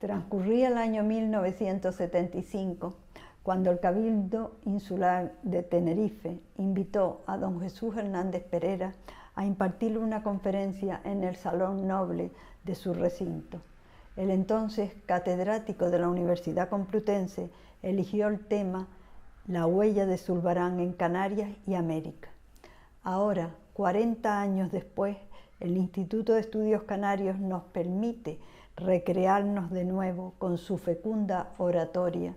Transcurría el año 1975, cuando el Cabildo Insular de Tenerife invitó a don Jesús Hernández Perera a impartir una conferencia en el Salón Noble de su recinto. El entonces catedrático de la Universidad Complutense eligió el tema La huella de Zurbarán en Canarias y América. Ahora, 40 años después, el Instituto de Estudios Canarios nos permite recrearnos de nuevo con su fecunda oratoria,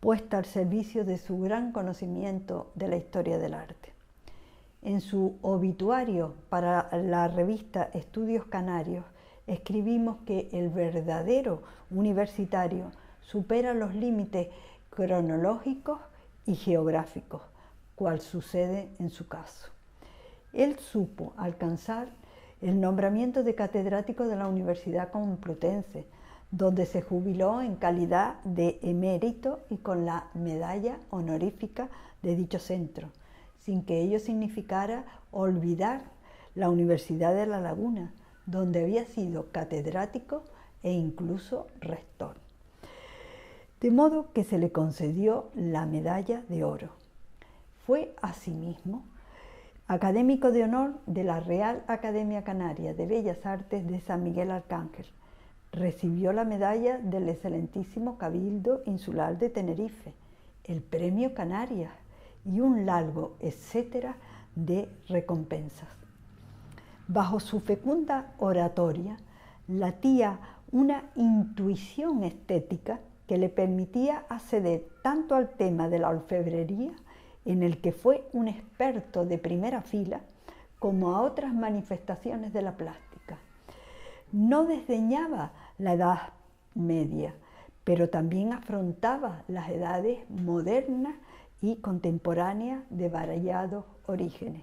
puesta al servicio de su gran conocimiento de la historia del arte. En su obituario para la revista Estudios Canarios, escribimos que el verdadero universitario supera los límites cronológicos y geográficos, cual sucede en su caso. Él supo alcanzar el nombramiento de catedrático de la Universidad Complutense, donde se jubiló en calidad de emérito y con la medalla honorífica de dicho centro, sin que ello significara olvidar la Universidad de La Laguna, donde había sido catedrático e incluso rector. De modo que se le concedió la medalla de oro. Fue asimismo académico de honor de la Real Academia Canaria de Bellas Artes de San Miguel Arcángel. Recibió la medalla del excelentísimo Cabildo Insular de Tenerife, el Premio Canarias y un largo etcétera de recompensas. Bajo su fecunda oratoria latía una intuición estética que le permitía acceder tanto al tema de la orfebrería, en el que fue un experto de primera fila, como a otras manifestaciones de la plástica. No desdeñaba la Edad Media, pero también afrontaba las edades modernas y contemporáneas de variados orígenes,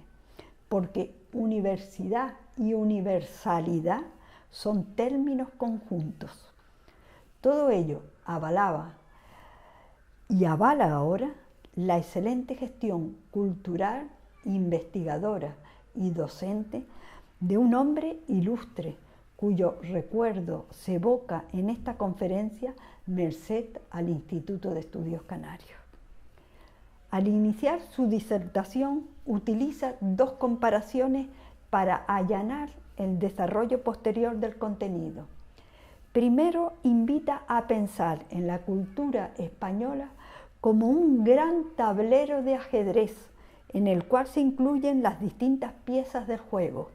porque universidad y universalidad son términos conjuntos. Todo ello avalaba y avala ahora la excelente gestión cultural, investigadora y docente de un hombre ilustre, cuyo recuerdo se evoca en esta conferencia merced al Instituto de Estudios Canarios. Al iniciar su disertación, utiliza dos comparaciones para allanar el desarrollo posterior del contenido. Primero, invita a pensar en la cultura española como un gran tablero de ajedrez en el cual se incluyen las distintas piezas del juego,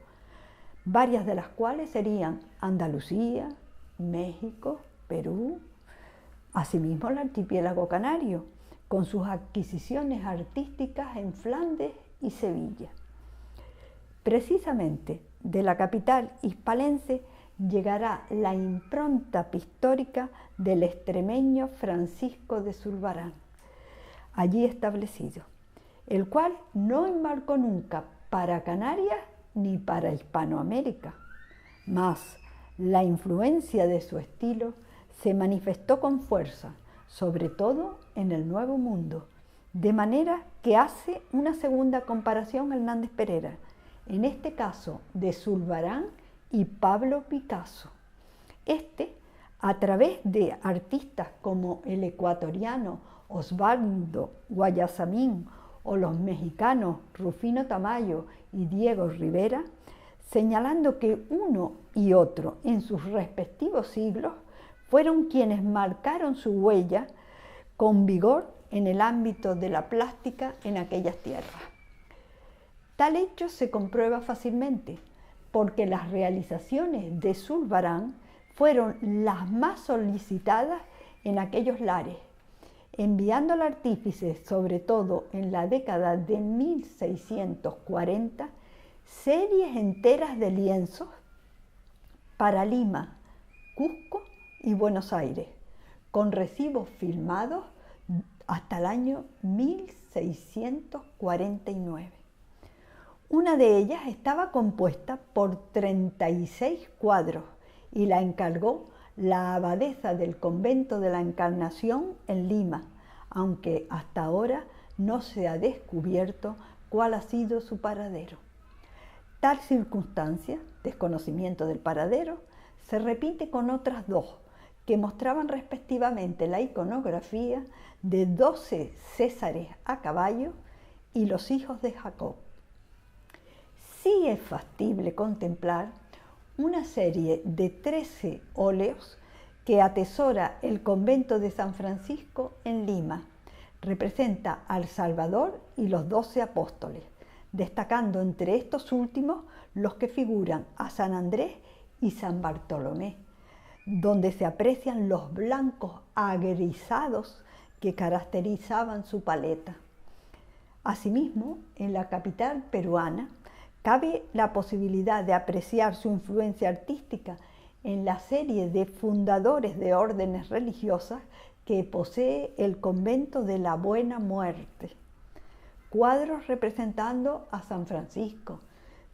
varias de las cuales serían Andalucía, México, Perú, asimismo el archipiélago canario, con sus adquisiciones artísticas en Flandes y Sevilla. Precisamente de la capital hispalense llegará la impronta pictórica del extremeño Francisco de Zurbarán, allí establecido, el cual no embarcó nunca para Canarias ni para Hispanoamérica, mas la influencia de su estilo se manifestó con fuerza, sobre todo en el Nuevo Mundo, de manera que hace una segunda comparación Hernández Perera, en este caso de Zurbarán y Pablo Picasso. A través de artistas como el ecuatoriano Osvaldo Guayasamín o los mexicanos Rufino Tamayo y Diego Rivera, señalando que uno y otro en sus respectivos siglos fueron quienes marcaron su huella con vigor en el ámbito de la plástica en aquellas tierras. Tal hecho se comprueba fácilmente, porque las realizaciones de Zurbarán fueron las más solicitadas en aquellos lares, enviando al artífice, sobre todo en la década de 1640, series enteras de lienzos para Lima, Cusco y Buenos Aires, con recibos filmados hasta el año 1649. Una de ellas estaba compuesta por 36 cuadros y la encargó la abadesa del convento de la Encarnación en Lima, aunque hasta ahora no se ha descubierto cuál ha sido su paradero. Tal circunstancia, desconocimiento del paradero, se repite con otras dos que mostraban respectivamente la iconografía de 12 Césares a caballo y los hijos de Jacob. Sí es factible contemplar una serie de 13 óleos que atesora el convento de San Francisco en Lima. Representa al Salvador y los 12 apóstoles, destacando entre estos últimos los que figuran a San Andrés y San Bartolomé, donde se aprecian los blancos agrisados que caracterizaban su paleta. Asimismo, en la capital peruana, cabe la posibilidad de apreciar su influencia artística en la serie de fundadores de órdenes religiosas que posee el convento de la Buena Muerte. Cuadros representando a San Francisco,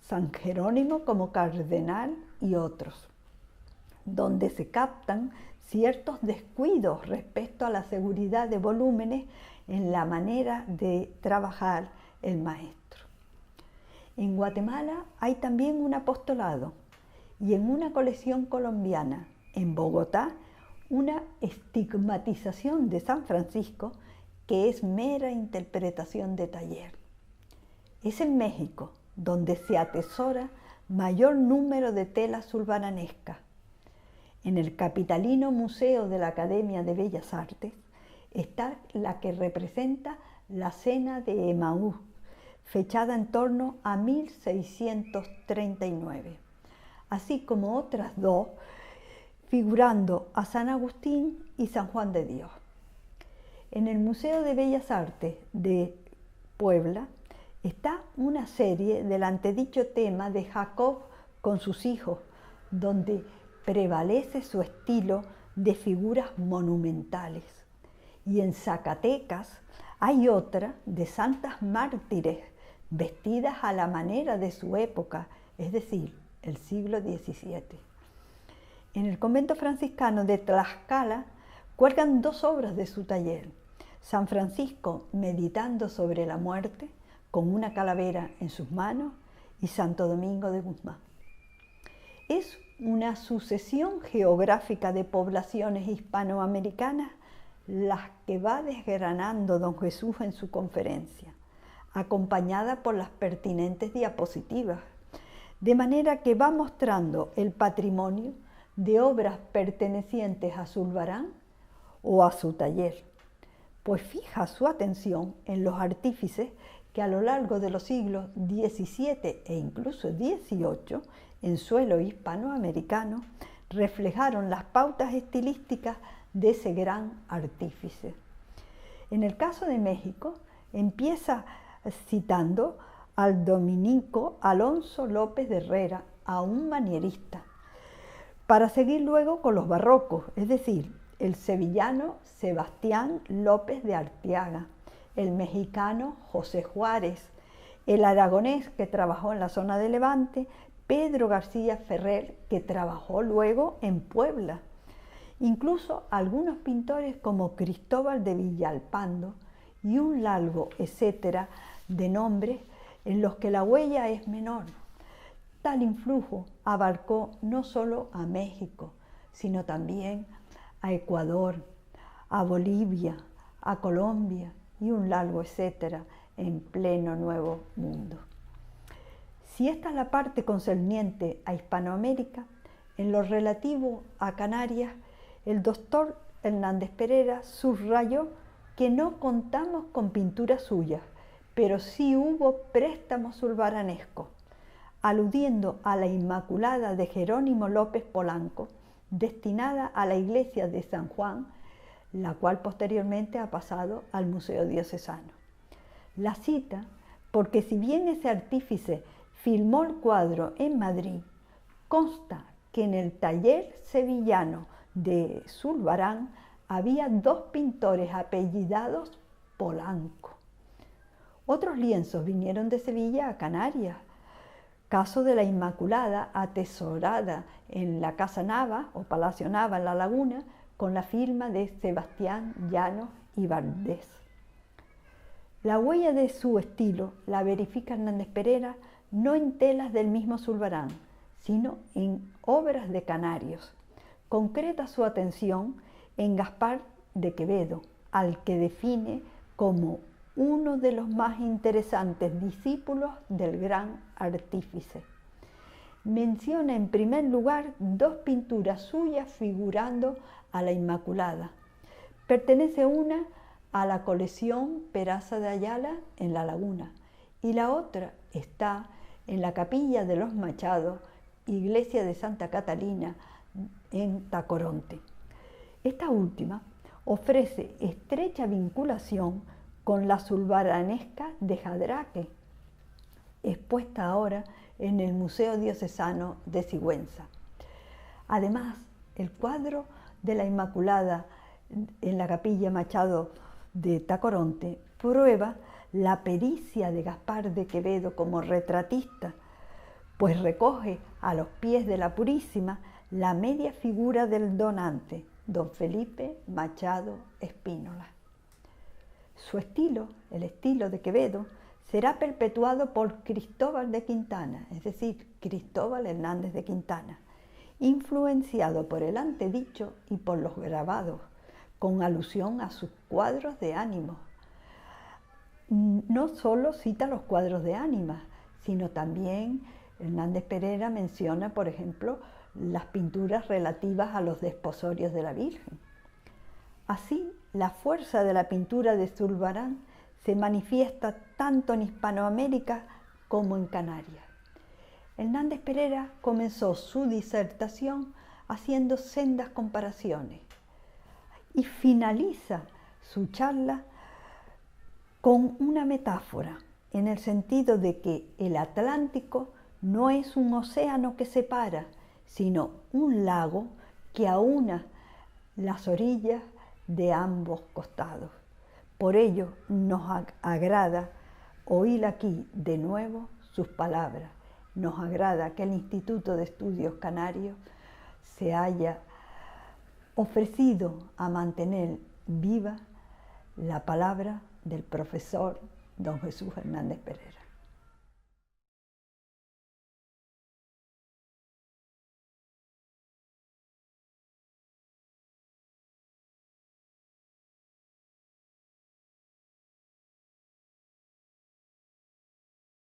San Jerónimo como cardenal y otros, donde se captan ciertos descuidos respecto a la seguridad de volúmenes en la manera de trabajar el maestro. En Guatemala hay también un apostolado y en una colección colombiana, en Bogotá, una estigmatización de San Francisco que es mera interpretación de taller. Es en México donde se atesora mayor número de telas zulbaranescas. En el capitalino Museo de la Academia de Bellas Artes está la que representa la Cena de Emaús, fechada en torno a 1639, así como otras dos, figurando a San Agustín y San Juan de Dios. En el Museo de Bellas Artes de Puebla está una serie del antedicho tema de Jacob con sus hijos, donde prevalece su estilo de figuras monumentales. Y en Zacatecas hay otra de santas mártires vestidas a la manera de su época, es decir, el siglo XVII. En el convento franciscano de Tlaxcala cuelgan dos obras de su taller: San Francisco meditando sobre la muerte, con una calavera en sus manos, y Santo Domingo de Guzmán. Es una sucesión geográfica de poblaciones hispanoamericanas las que va desgranando don Jesús en su conferencia, acompañada por las pertinentes diapositivas, de manera que va mostrando el patrimonio de obras pertenecientes a Zurbarán o a su taller, pues fija su atención en los artífices que a lo largo de los siglos XVII e incluso XVIII, en suelo hispanoamericano, reflejaron las pautas estilísticas de ese gran artífice. En el caso de México, empieza citando al dominico Alonso López de Herrera, a un manierista, para seguir luego con los barrocos, es decir, el sevillano Sebastián López de Arteaga, el mexicano José Juárez, el aragonés que trabajó en la zona de Levante, Pedro García Ferrer, que trabajó luego en Puebla. Incluso algunos pintores como Cristóbal de Villalpando y un largo etcétera de nombres en los que la huella es menor. Tal influjo abarcó no solo a México, sino también a Ecuador, a Bolivia, a Colombia y un largo etcétera en pleno Nuevo Mundo. Si esta es la parte concerniente a Hispanoamérica, en lo relativo a Canarias, el doctor Hernández Pereira subrayó que no contamos con pinturas suyas, pero sí hubo préstamos zulbaranescos, aludiendo a la Inmaculada de Jerónimo López Polanco, destinada a la iglesia de San Juan, la cual posteriormente ha pasado al Museo Diocesano. La cita porque si bien ese artífice filmó el cuadro en Madrid, consta que en el taller sevillano de Zurbarán había dos pintores apellidados Polanco. Otros lienzos vinieron de Sevilla a Canarias, caso de la Inmaculada atesorada en la Casa Nava o Palacio Nava en La Laguna, con la firma de Sebastián Llanos y Valdés. La huella de su estilo la verifica Hernández Pereira no en telas del mismo Zurbarán, sino en obras de canarios, concreta su atención en Gaspar de Quevedo, al que define como uno de los más interesantes discípulos del gran artífice. Menciona en primer lugar dos pinturas suyas figurando a la Inmaculada. Pertenece una a la colección Peraza de Ayala en La Laguna y la otra está en la Capilla de los Machados, Iglesia de Santa Catalina, en Tacoronte. Esta última ofrece estrecha vinculación con la Zulbaranesca de Jadraque, expuesta ahora en el Museo Diocesano de Sigüenza. Además, el cuadro de la Inmaculada en la Capilla Machado de Tacoronte prueba la pericia de Gaspar de Quevedo como retratista, pues recoge a los pies de la Purísima la media figura del donante, don Felipe Machado Espínola. Su estilo, el estilo de Quevedo, será perpetuado por Cristóbal de Quintana, es decir, Cristóbal Hernández de Quintana, influenciado por el antedicho y por los grabados, con alusión a sus cuadros de ánimos. No solo cita los cuadros de ánimas, sino también Hernández Pereira menciona, por ejemplo, las pinturas relativas a los desposorios de la Virgen. Así, la fuerza de la pintura de Zurbarán se manifiesta tanto en Hispanoamérica como en Canarias. Hernández Pereira comenzó su disertación haciendo sendas comparaciones y finaliza su charla con una metáfora, en el sentido de que el Atlántico no es un océano que separa, sino un lago que aúna las orillas de ambos costados. Por ello nos agrada oír aquí de nuevo sus palabras. Nos agrada que el Instituto de Estudios Canarios se haya ofrecido a mantener viva la palabra del profesor don Jesús Hernández Pereira.